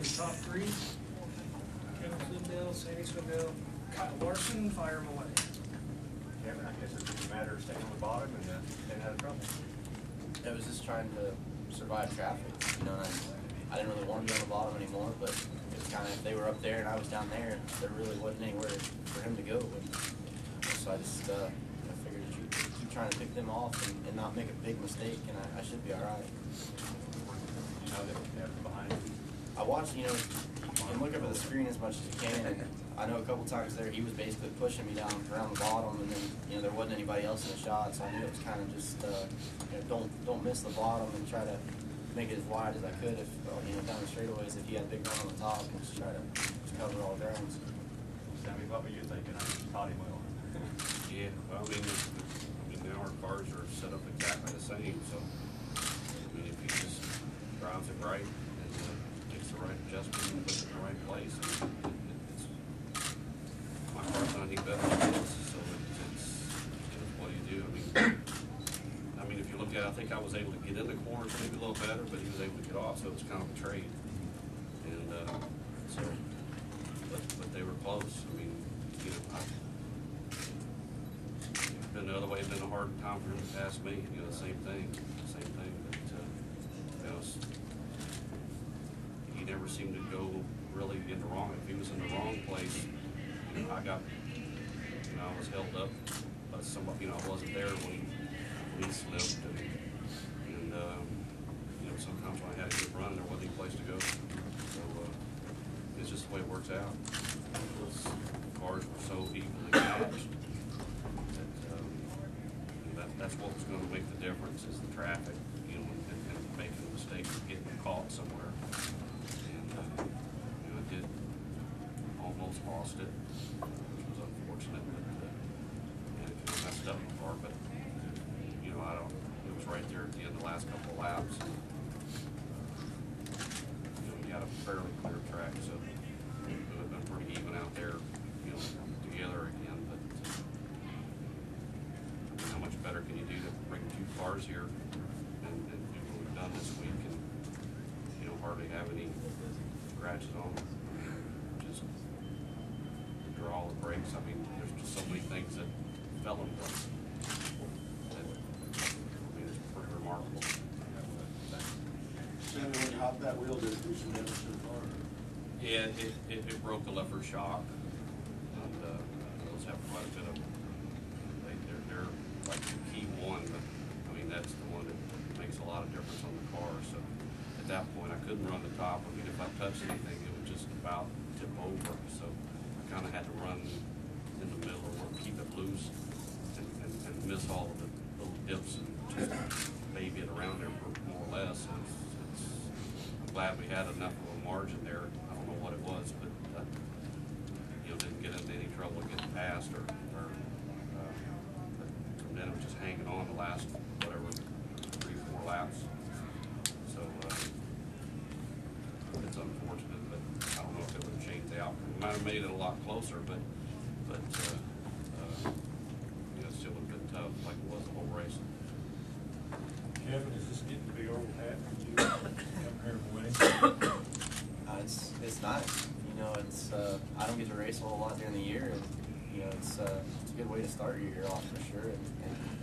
the top three. Kevin Swindell, Sandy Swindell, Kyle Larson, fire him away. Kevin, I guess it's just a matter of staying on the bottom and staying out of trouble. It was just trying to survive traffic, you know, and I didn't really want to be on the bottom anymore, but it was kind of, if they were up there and I was down there, there really wasn't anywhere for him to go. And so I just I figured keep trying to pick them off and not make a big mistake, and I should be all right. You know that they're behind you. I watched, you know, you can look up at the screen as much as you can, and I know a couple times there he was basically pushing me down around the bottom, and then, you know, there wasn't anybody else in the shot, so I knew it was kind of just, you know, don't miss the bottom and try to make it as wide as I could if, you know, down the straightaways if he had a big run on the top, and just try to just cover all grounds. Sammy, what were you thinking? I just taught him well. Yeah, well, I mean, now our cars are set up exactly the same, so, I mean, if he just drives it right and makes the right adjustment and puts it in the right place, it's my car's not any better than this, so it's what do you do? I mean, if you look at it, I think I was able to get in the corners maybe a little better, but he was able to get off, so it was kind of a trade. And so, but they were close. I mean, you know, it's been the other way. It's been a hard time for him to pass me. You know, the same thing. But you know, he never seemed to go really in the wrong. If he was in the wrong place, you know, I was held up by somebody. You know, I wasn't there when he slipped, and you know, sometimes when I had a good run, there wasn't any place to go. So it's just the way it works out. The cars were so evenly matched that that's what was going to make the difference is the traffic, you know, and making a mistake of getting caught somewhere. And you know, I did almost lost it, which was unfortunate, but and it kind of messed up the car, but. It was right there at the end of the last couple of laps. You know, we had a fairly clear track, so it would have been pretty even out there, you know, together again. But how much better can you do to bring two cars here and do what we've done this week and, you know, hardly have any scratches on them. Just draw all the brakes. I mean, there's just so many things that fell in place. Remarkable. Sammy, when you hopped that wheel, did it do some damage to the car? Yeah, it broke the lever shock, and those have quite a bit of. They're like the key one, but I mean that's the one that makes a lot of difference on the car. So at that point, I couldn't run the top. I mean, if I touched anything, it would just about tip over. So I kind of had to run in the middle or keep it loose and miss all of the little dips and just baby it around there for more or less. I'm glad we had enough of a margin there. I don't know what it was, but you know, didn't get into any trouble getting past or from then it was just hanging on the last whatever 3-4 laps. So it's unfortunate, but I don't know if it would have changed the outcome. It might have made it a lot closer, but you know, it still would have been tough like it was the whole race. Kevin, is this getting the big old hat for you come here and winning? It's nice. You know, it's I don't get to race a whole lot during the year, and you know, it's a good way to start your year off for sure. And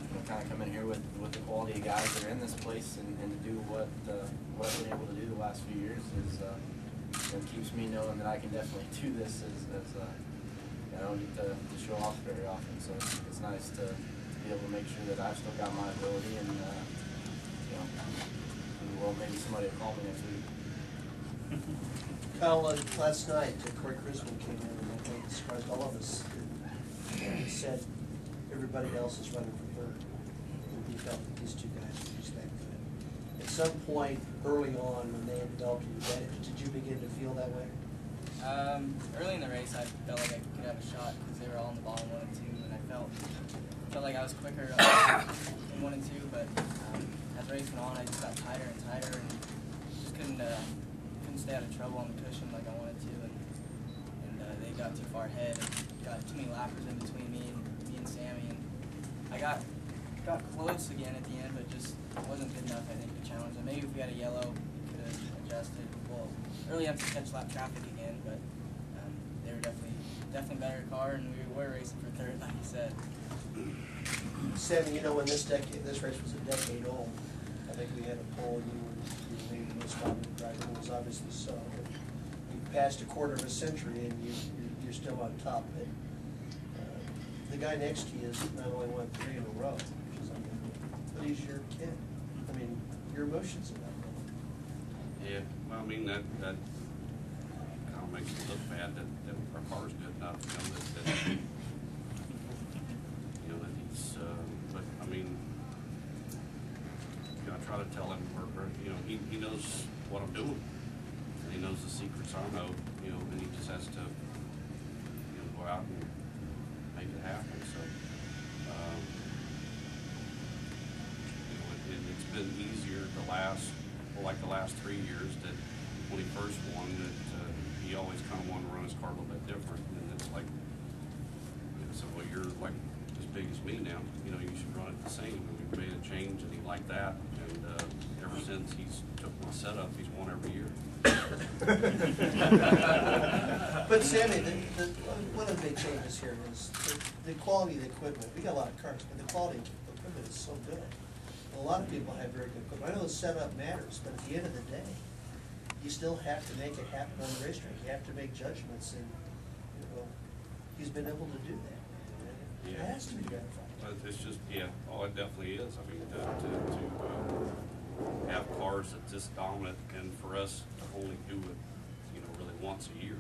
you know, kind of come in here with the quality of guys that are in this place, and to do what I've been able to do the last few years is you know, keeps me knowing that I can definitely do this. I don't get to show off very often, so it's nice to be able to make sure that I've still got my ability and. You know, well, maybe somebody will call me next week. Kyle, last night, Corey Crisman came in and I think he surprised all of us. He said everybody else is running for third. And he felt that these two guys were just that good. At some point early on when they had developed an advantage, did you begin to feel that way? Early in the race, I felt like I could have a shot because they were all in the bottom 1 and 2, and I felt like I was quicker in 1 and 2, but as the race went on, I just got tighter and tighter, and just couldn't stay out of trouble on the cushion like I wanted to, and they got too far ahead and got too many lappers in between me and Sammy, and I got close again at the end, but just wasn't good enough, I think, to challenge them. Maybe if we had a yellow, we could have adjusted. Well, early enough to catch lap traffic again, but they were definitely better car, and we were racing for third, like you said. Sammy, you know, when this race was a decade old, I think we had a poll, you were maybe the most dominant driver, and it was obviously so. You passed a quarter of a century, and you're still on top. But the guy next to you has not only won 3 in a row, which is unbelievable, but he's your kid. I mean, your emotions about that. Yeah, well, I mean, that kind of makes me look bad that our car's good enough, you know, that you know, that he's, but, I mean, you know, I try to tell him, or you know, he knows what I'm doing, and he knows the secrets I know, you know, and he just has to, you know, go out and make it happen, so, you know, it's been easier the last 3 years that when he first won, that he always kind of wanted to run his car a little bit different, and it's like, you know, so, well, you're like as big as me now, you know, you should run it the same, and we made a change, and he liked that, and ever since he's took my setup, he's won every year. But Sammy, one of the big changes here is the quality of the equipment. We got a lot of cars, but the quality of the equipment is so good. A lot of people have very good equipment. I know the setup matters, but at the end of the day, you still have to make it happen on the racetrack. You have to make judgments, and you know, he's been able to do that. It Yeah. has to be gratifying. But it's just, yeah, oh, it definitely is. I mean, to have cars that's this dominant, and for us to only do it, you know, really once a year.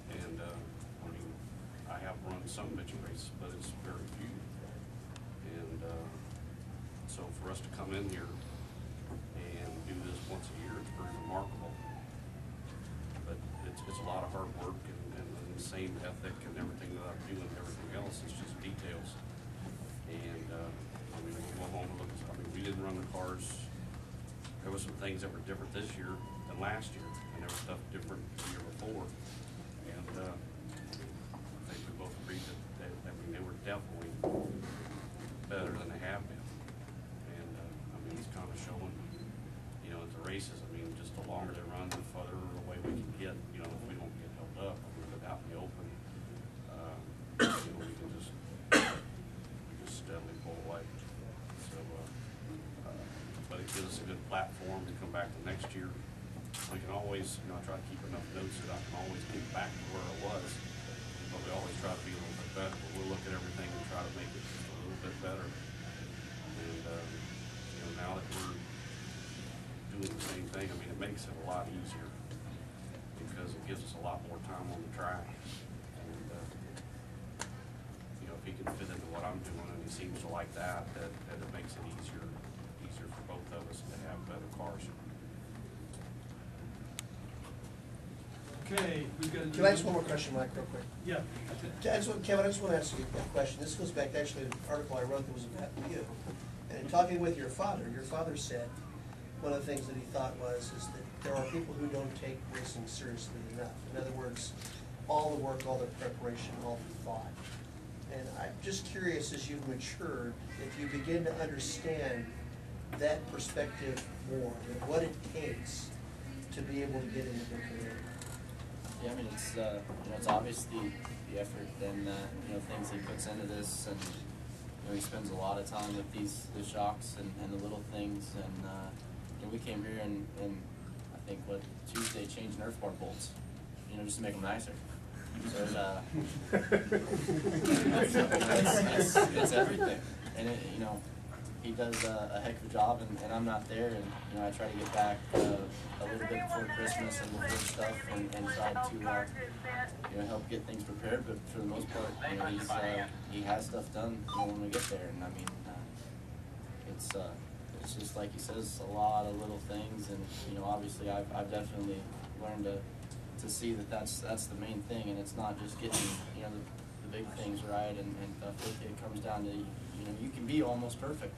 And, I mean, I have run some midget races, but it's very few. And, so for us to come in here and do this once a year, it's pretty remarkable. But it's a lot of hard work and the same ethic and everything that I'm doing, everything else, it's just details. And, I mean, we go home and look, I mean, we didn't run the cars. There was some things that were different this year than last year, and there was stuff different the year before. And, I think we both agreed that I mean, they were definitely better than they have been. And, I mean, it's kind of showing, you know, at the races, I mean, just the longer they run, the further away we can get, you know, if we don't get held up, if we're out in the open, you know, we can just steadily pull away. So, but it gives us a good platform to come back the next year. We can always, you know, I try to keep enough notes that I can always get back to where I was, but we always try to be a little bit better. But we'll look at everything and try to make it just a little bit better. And, you know, now that we're doing the same thing, I mean, it makes it a lot easier because it gives us a lot more time on the track. And, you know, if he can fit into what I'm doing, and he seems to like that it makes it easier for both of us to have better cars. Okay, we've got. Can I ask one more question, Mike, real quick? Yeah. Kevin, I just want to ask you a question. This goes back to actually an article I wrote that was about you. And in talking with your father said one of the things that he thought is that there are people who don't take racing seriously enough. In other words, all the work, all the preparation, all the thought. And I'm just curious, as you've matured, if you begin to understand that perspective more, and what it takes to be able to get into the career. Yeah, I mean, it's you know, it's obvious the effort and you know, things he puts into this, and you know, he spends a lot of time with the shocks and the little things. And you know, we came here and I think Tuesday changed Nerf bar bolts, you know, just to make them nicer. So it's everything, and you know, he does a heck of a job, and I'm not there, and you know, I try to get back a little bit before Christmas and before stuff, and try to you know, help get things prepared. But for the most part, you know, he has stuff done, you know, when we get there, and I mean, it's just like he says, a lot of little things, and you know, obviously I've definitely learned to see that's the main thing, and it's not just getting, you know, the big things right, and it comes down to, you know, you can be almost perfect.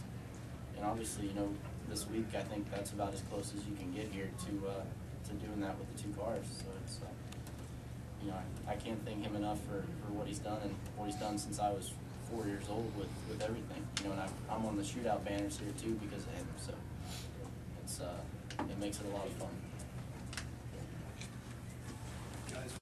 And obviously, you know, this week I think that's about as close as you can get here to doing that with the two cars. So it's, you know, I can't thank him enough for what he's done, and what he's done since I was 4 years old with everything. You know, and I'm on the shootout banners here too because of him. So it's it makes it a lot of fun.